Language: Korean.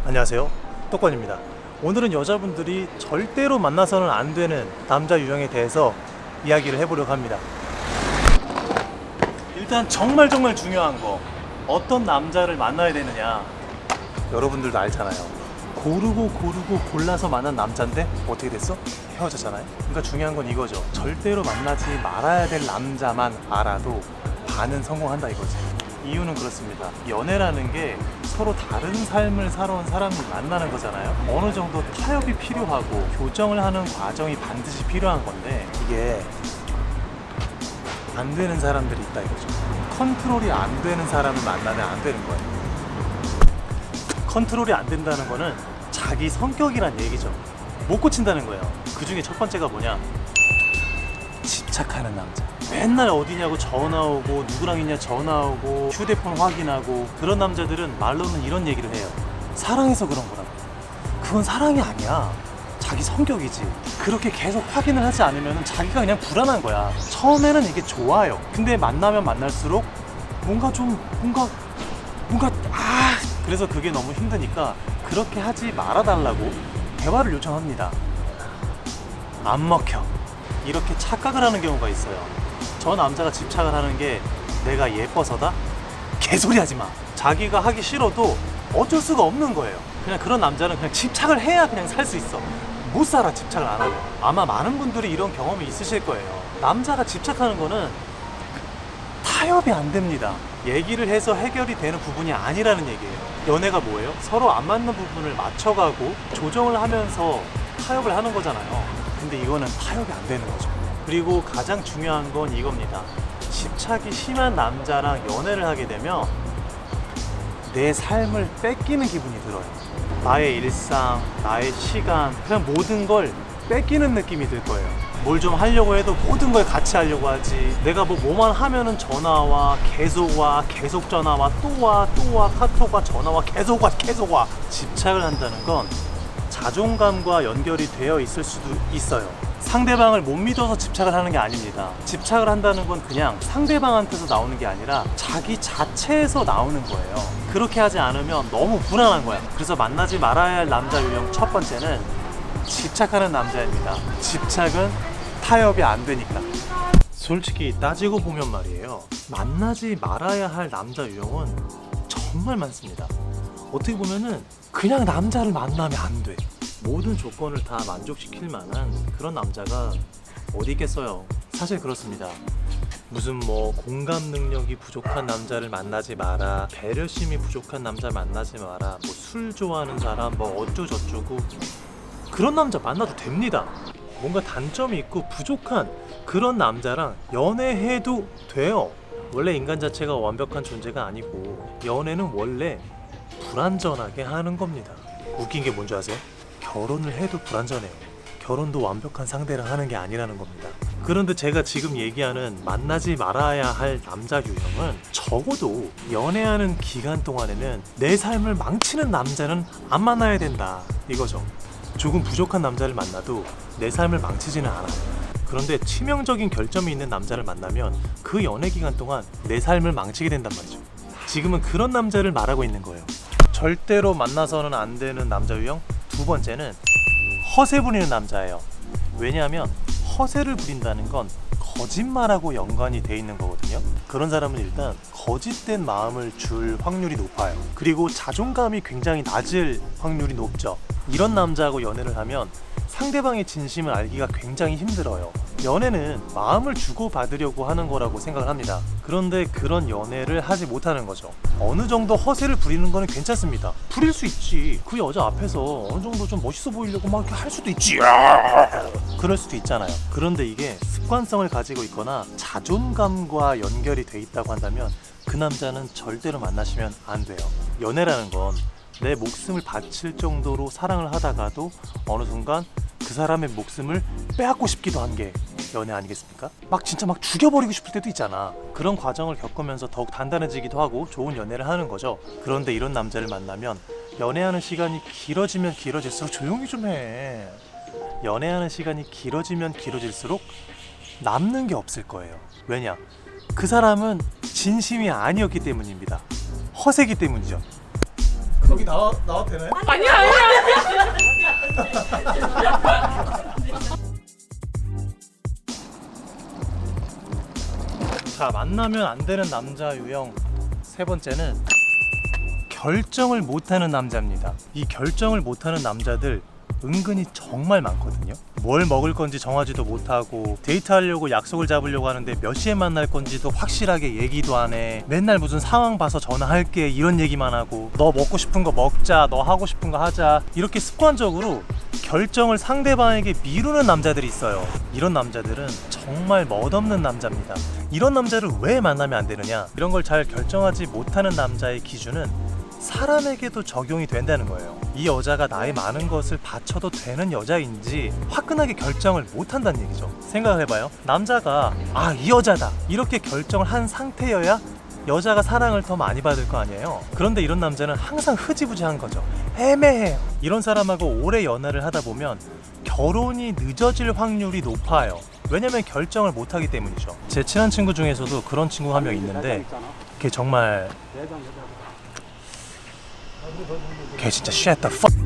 안녕하세요, 똑건입니다. 오늘은 여자분들이 절대로 만나서는 안 되는 남자 유형에 대해서 이야기를 해보려고 합니다. 일단 정말 중요한 거, 어떤 남자를 만나야 되느냐. 여러분들도 알잖아요. 고르고 골라서 만난 남자인데 어떻게 됐어? 헤어졌잖아요. 그러니까 중요한 건 이거죠. 절대로 만나지 말아야 될 남자만 알아도 반은 성공한다 이거지. 이유는 그렇습니다. 연애라는 게 서로 다른 삶을 살아온 사람이 만나는 거잖아요. 어느 정도 타협이 필요하고 교정을 하는 과정이 반드시 필요한 건데, 이게 안 되는 사람들이 있다 이거죠. 컨트롤이 안 되는 사람을 만나면 안 되는 거예요. 컨트롤이 안 된다는 거는 자기 성격이란 얘기죠. 못 고친다는 거예요. 그 중에 첫 번째가 뭐냐? 집착하는 남자. 맨날 어디냐고 전화 오고, 누구랑 있냐 전화 오고, 휴대폰 확인하고. 그런 남자들은 말로는 이런 얘기를 해요. 사랑해서 그런 거라고. 그건 사랑이 아니야. 자기 성격이지. 그렇게 계속 확인을 하지 않으면 자기가 그냥 불안한 거야. 처음에는 이게 좋아요. 근데 만나면 만날수록 뭔가 그래서 그게 너무 힘드니까 그렇게 하지 말아달라고 대화를 요청합니다. 안 먹혀. 이렇게 착각을 하는 경우가 있어요. 저 남자가 집착을 하는 게 내가 예뻐서다? 개소리 하지 마. 자기가 하기 싫어도 어쩔 수가 없는 거예요. 그냥 그런 남자는 그냥 집착을 해야 그냥 살 수 있어. 못 살아, 집착을 안 하면. 아마 많은 분들이 이런 경험이 있으실 거예요. 남자가 집착하는 거는 타협이 안 됩니다. 얘기를 해서 해결이 되는 부분이 아니라는 얘기예요. 연애가 뭐예요? 서로 안 맞는 부분을 맞춰가고 조정을 하면서 타협을 하는 거잖아요. 근데 이거는 타협이 안 되는 거죠. 그리고 가장 중요한 건 이겁니다. 집착이 심한 남자랑 연애를 하게 되면 내 삶을 뺏기는 기분이 들어요. 나의 일상, 나의 시간, 그냥 모든 걸 뺏기는 느낌이 들 거예요. 뭘 좀 하려고 해도 모든 걸 같이 하려고 하지. 내가 뭐만 하면은 전화 와, 계속 와, 계속 전화 와, 또 와, 카톡 와, 전화 와, 계속 와. 집착을 한다는 건 자존감과 연결이 되어 있을 수도 있어요. 상대방을 못 믿어서 집착을 하는 게 아닙니다. 집착을 한다는 건 그냥 상대방한테서 나오는 게 아니라 자기 자체에서 나오는 거예요. 그렇게 하지 않으면 너무 불안한 거야. 그래서 만나지 말아야 할 남자 유형 첫 번째는 집착하는 남자입니다. 집착은 타협이 안 되니까. 솔직히 따지고 보면 말이에요, 만나지 말아야 할 남자 유형은 정말 많습니다. 어떻게 보면은 그냥 남자를 만나면 안 돼. 모든 조건을 다 만족시킬 만한 그런 남자가 어디 있겠어요. 사실 그렇습니다. 무슨 공감 능력이 부족한 남자를 만나지 마라, 배려심이 부족한 남자 만나지 마라, 술 좋아하는 사람 어쩌고저쩌고, 그런 남자 만나도 됩니다. 뭔가 단점이 있고 부족한 그런 남자랑 연애해도 돼요. 원래 인간 자체가 완벽한 존재가 아니고 연애는 원래 불완전하게 하는 겁니다. 웃긴 게 뭔지 아세요? 결혼을 해도 불완전해요. 결혼도 완벽한 상대랑 하는 게 아니라는 겁니다. 그런데 제가 지금 얘기하는 만나지 말아야 할 남자 유형은 적어도 연애하는 기간 동안에는 내 삶을 망치는 남자는 안 만나야 된다 이거죠. 조금 부족한 남자를 만나도 내 삶을 망치지는 않아요. 그런데 치명적인 결점이 있는 남자를 만나면 그 연애 기간 동안 내 삶을 망치게 된단 말이죠. 지금은 그런 남자를 말하고 있는 거예요. 절대로 만나서는 안 되는 남자 유형 두 번째는 허세 부리는 남자예요. 왜냐하면 허세를 부린다는 건 거짓말하고 연관이 돼 있는 거거든요. 그런 사람은 일단 거짓된 마음을 줄 확률이 높아요. 그리고 자존감이 굉장히 낮을 확률이 높죠. 이런 남자하고 연애를 하면 상대방의 진심을 알기가 굉장히 힘들어요. 연애는 마음을 주고받으려고 하는 거라고 생각을 합니다. 그런데 그런 연애를 하지 못하는 거죠. 어느 정도 허세를 부리는 거는 괜찮습니다. 부릴 수 있지. 그 여자 앞에서 어느 정도 좀 멋있어 보이려고 막 이렇게 할 수도 있지. 그럴 수도 있잖아요. 그런데 이게 습관성을 가지고 있거나 자존감과 연결이 돼 있다고 한다면 그 남자는 절대로 만나시면 안 돼요. 연애라는 건 내 목숨을 바칠 정도로 사랑을 하다가도 어느 순간 그 사람의 목숨을 빼앗고 싶기도 한 게 연애 아니겠습니까? 진짜 죽여버리고 싶을 때도 있잖아. 그런 과정을 겪으면서 더욱 단단해지기도 하고 좋은 연애를 하는 거죠. 그런데 이런 남자를 만나면 연애하는 시간이 길어지면 길어질수록 조용히 좀 해. 연애하는 시간이 길어지면 길어질수록 남는 게 없을 거예요. 왜냐? 그 사람은 진심이 아니었기 때문입니다. 허세기 때문이죠. 거기 나와도 되나요? 아니야. 자, 만나면 안 되는 남자 유형 세 번째는 결정을 못하는 남자입니다. 이 결정을 못하는 남자들 은근히 정말 많거든요. 뭘 먹을 건지 정하지도 못하고, 데이트하려고 약속을 잡으려고 하는데 몇 시에 만날 건지도 확실하게 얘기도 안 해. 맨날 무슨 상황 봐서 전화할게 이런 얘기만 하고, 너 먹고 싶은 거 먹자, 너 하고 싶은 거 하자, 이렇게 습관적으로 결정을 상대방에게 미루는 남자들이 있어요. 이런 남자들은 정말 멋없는 남자입니다. 이런 남자를 왜 만나면 안 되느냐? 이런 걸 잘 결정하지 못하는 남자의 기준은 사람에게도 적용이 된다는 거예요. 이 여자가 나의 많은 것을 바쳐도 되는 여자인지 화끈하게 결정을 못한다는 얘기죠. 생각을 해봐요. 남자가 이 여자다 이렇게 결정을 한 상태여야 여자가 사랑을 더 많이 받을 거 아니에요. 그런데 이런 남자는 항상 흐지부지한 거죠. 애매해요. 이런 사람하고 오래 연애를 하다 보면 결혼이 늦어질 확률이 높아요. 왜냐면 결정을 못하기 때문이죠. 제 친한 친구 중에서도 그런 친구 한 명 있는데 걔 정말 걔 진짜 shut the fuck